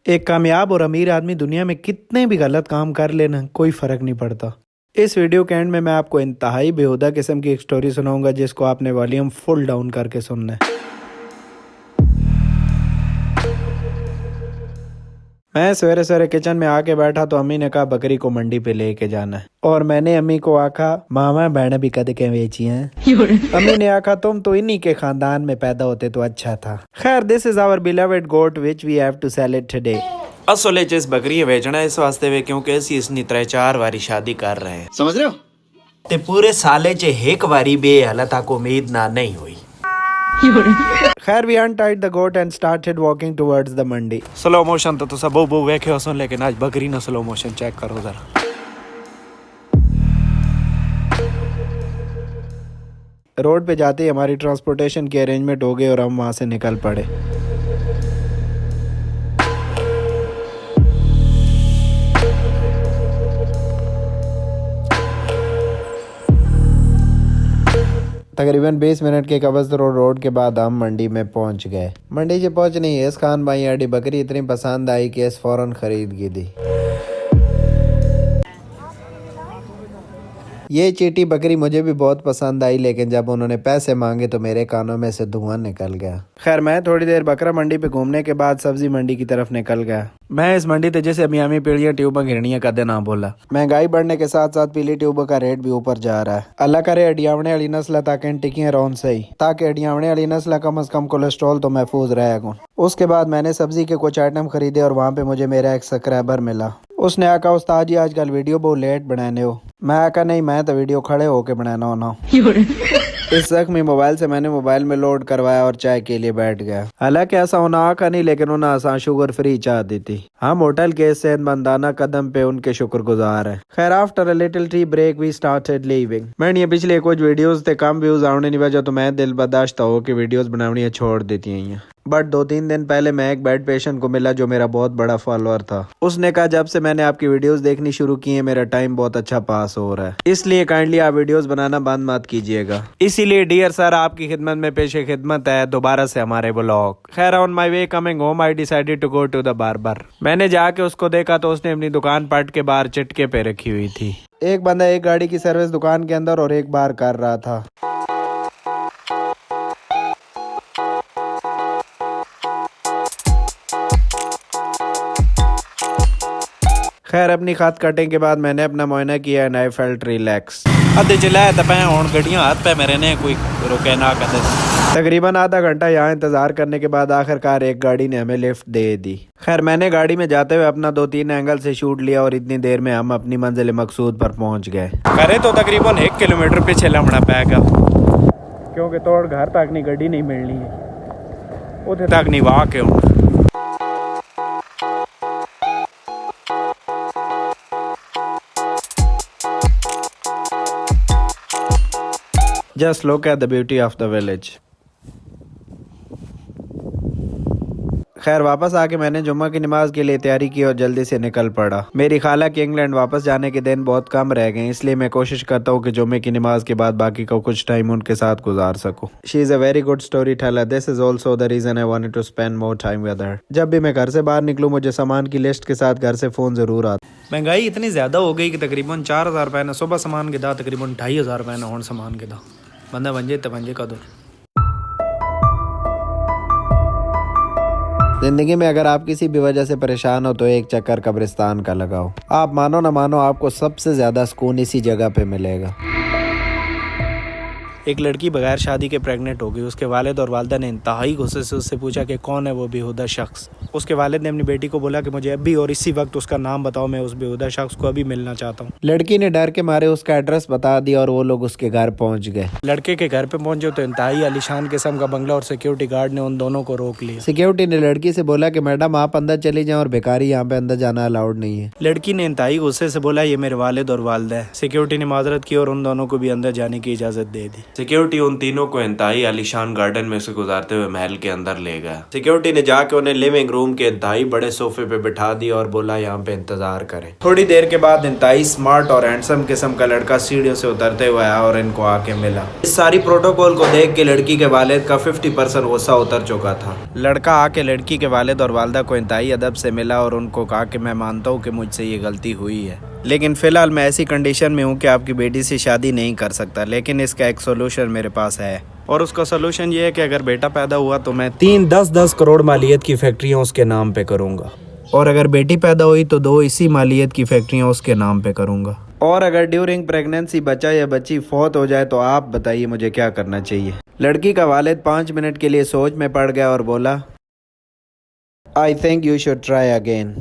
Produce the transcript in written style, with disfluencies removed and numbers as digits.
एक कामयाब और अमीर आदमी दुनिया में कितने भी गलत काम कर लेना कोई फर्क नहीं पड़ता। इस वीडियो के एंड में मैं आपको इंतहाई बेहुदा किस्म की एक स्टोरी सुनाऊंगा जिसको आपने वॉल्यूम फुल डाउन करके सुनना है। मैं सवेरे सवेरे किचन में आके बैठा तो अम्मी ने कहा बकरी को मंडी पे लेके जाना है और मैंने अम्मी को आखा मामा बहन भी कद के बेची हैं। अम्मी ने आखा तुम तो इन्हीं के खानदान में पैदा होते तो अच्छा था। खैर this is our beloved goat which we have to sell it today. असले च इस बकरी बेचना इस वास्ते वे क्योंकि असी इसनी 3-4 वारी शादी कर रहे हैं, समझ रहे हो? ते पूरे साले च एक वारी बे हालत को उम्मीद ना नहीं हुई। खैर we untied the goat and started walking towards the mandi. Slow motion तो सब बहु वेखे हो सुन, लेकिन आज बकरी ना स्लो मोशन चेक करो जरा। रोड पे जाते ही हमारी ट्रांसपोर्टेशन की अरेंजमेंट हो गई और हम वहाँ से निकल पड़े। तकरीबन 20 मिनट के कब्ज़ रोड के बाद हम मंडी में पहुंच गए। मंडी से पहुंचने ही इस खान भाई आड़ी बकरी इतनी पसंद आई कि इस फौरन खरीद की दी। ये चीटी बकरी मुझे भी बहुत पसंद आई, लेकिन जब उन्होंने पैसे मांगे तो मेरे कानों में से धुआं निकल गया। खैर मैं थोड़ी देर बकरा मंडी पे घूमने के बाद सब्जी मंडी की तरफ निकल गया। मैं इस मंडी ते जैसे मियामी पीढ़ियां ट्यूबा घिरनियां कदे ना बोला। महंगाई बढ़ने के साथ साथ पीली ट्यूबा का रेट भी ऊपर जा रहा है। अल्लाह करे अडियावने वाली नस्ल ताकि टिकियां रौन सही, ताकि अडियावने वाली नस्ल कम से कम कोलेस्ट्रॉल तो महफूज रहेगा। उसके बाद मैंने सब्जी के कुछ आइटम खरीदे और वहाँ पे मुझे मेरा एक सब्सक्राइबर मिला। उसने आका उस्ताद जी आजकल वीडियो बहुत लेट बनाने हो। मैं आका नहीं, मैं तो वीडियो खड़े होके बनाना होना। इस जख्मी मोबाइल से मैंने मोबाइल में लोड करवाया और चाय के लिए बैठ गया। हालांकि ऐसा होना आका नहीं, लेकिन उन्हें आसान शुगर फ्री चाह दी थी। हम होटल के सेहतमंदाना कदम पे उनके शुक्रगुजार हैं। खैर after a little tea break we started leaving. मैंने ये पिछले कुछ वीडियोस थे कम व्यूज आने की वजह तो मैं दिल बर्दाश्त हो कि वीडियोस बनानी छोड़ देती हैं। बट 2-3 दिन पहले मैं एक बेड पेशेंट को मिला जो मेरा बहुत बड़ा फॉलोअर था। उसने कहा जब से मैंने आपकी वीडियोस देखनी शुरू की है मेरा टाइम बहुत अच्छा पास हो रहा है, इसलिए काइंडली आप वीडियोस बनाना बंद मत कीजिएगा। इसीलिए डियर सर आपकी खिदमत में पेशे खिदमत है दोबारा से हमारे ब्लॉग। खैर on my way coming home I decided to go to the barber. मैंने जाके उसको देखा तो उसने अपनी दुकान पट के बाहर चिटके पे रखी हुई थी। एक बंदा एक गाड़ी की सर्विस दुकान के अंदर और एक बाहर कर रहा था। खैर अपनी खाद कटने के बाद मैंने अपना मुआयना किया एंड आई फेल्ट रिलैक्स। अद्धे चलाए तो पैं हुण गड्डियां हाथ पे मेरे ने कोई रुके ना कदे। तकरीबन आधा घंटा यहाँ इंतजार करने के बाद आखिरकार एक गाड़ी ने हमें लिफ्ट दे दी। खैर मैंने गाड़ी में जाते हुए अपना 2-3 एंगल से शूट लिया और इतनी देर में हम अपनी मंजिल मकसूद पर पहुंच गए। करे तो तकरीबन 1 किलोमीटर पीछे लमना पैगा, क्योंकि तोड़ घर तक नहीं गड्डी नहीं मिलनी है उधर तक नहीं वाह के हुण। Just look at the beauty of the village. खैर वापस आके मैंने जुम्मा की नमाज के लिए तैयारी की और जल्दी से निकल पड़ा। मेरी खाला के इंग्लैंड वापस जाने के दिन बहुत कम रह गए, इसलिए मैं कोशिश करता हूँ कि जुम्मे की नमाज के बाद बाकी को कुछ टाइम उनके साथ गुजार सकूँ। She is a very good story teller. This is also the reason I wanted to spend more time with her. जब भी मैं घर से बाहर निकलूँ मुझे सामान की लिस्ट के साथ घर से फ़ोन ज़रूर आता। महंगाई इतनी ज़्यादा हो गई कि तकरीबन 4,000 रुपये ना सुबह सामान के दा, तकरीबन 2,500 रुपये ना होने सामान के दा। बंदा वंजे तो वंजे का दूर। जिंदगी में अगर आप किसी भी वजह से परेशान हो तो एक चक्कर कब्रिस्तान का लगाओ। आप मानो ना मानो आपको सबसे ज्यादा सुकून इसी जगह पे मिलेगा। एक लड़की बगैर शादी के प्रेग्नेंट हो गई। उसके वालिद और वालदा ने इंतहाई गुस्से से उससे पूछा कि कौन है वो बेहुदा शख्स। उसके वालिद ने अपनी बेटी को बोला कि मुझे अभी और इसी वक्त उसका नाम बताओ, मैं उस बेहुदा शख्स को अभी मिलना चाहता हूँ। लड़की ने डर के मारे उसका एड्रेस बता दिया और वो लोग उसके घर पहुँच गए। लड़के के घर पे पहुंचे तो इंतहाई आलीशान किस्म का बंगला और सिक्योरिटी गार्ड ने उन दोनों को रोक लिया। सिक्योरिटी ने लड़की से बोला कि मैडम आप अंदर चली जाएं और भिखारी यहाँ पे अंदर जाना अलाउड नहीं है। लड़की ने इंतहाई गुस्से से बोला ये मेरे वालिद और वालदा है। सिक्योरिटी ने माजरत की और उन दोनों को भी अंदर जाने की इजाजत दे दी। सिक्योरिटी उन तीनों को इंतहाई आलीशान गार्डन में से गुजारते हुए महल के अंदर ले गया। सिक्योरिटी ने जाके उन्हें लिविंग रूम के इंतहाई बड़े सोफे पे बिठा दिया और बोला यहाँ पे इंतजार करें। थोड़ी देर के बाद इंतहाई स्मार्ट और हैंडसम किस्म का लड़का सीढ़ियों से उतरते हुए आया और इनको आके मिला। इस सारी प्रोटोकॉल को देख के लड़की के वालिद का 50% गुस्सा उतर चुका था। लड़का आके लड़की के वालिद और वालदा को इंतहाई अदब से मिला और उनको कहा कि मैं मानता हूँ कि मुझसे ये गलती हुई है, लेकिन फ़िलहाल मैं ऐसी कंडीशन में हूँ कि आपकी बेटी से शादी नहीं कर सकता, लेकिन इसका एक सोल्यूशन मेरे पास है। और उसका सोल्यूशन ये है कि अगर बेटा पैदा हुआ तो मैं 3-10 करोड़ मालियत की फैक्ट्रियाँ उसके नाम पे करूँगा, और अगर बेटी पैदा हुई तो 2 इसी मालियत की फैक्ट्रियाँ उसके नाम पे करूँगा। और अगर ड्यूरिंग प्रेगनेंसी बच्चा या बच्ची फौत हो जाए तो आप बताइए मुझे क्या करना चाहिए। लड़की का वालिद 5 मिनट के लिए सोच में पड़ गया और बोला, I think you should try again.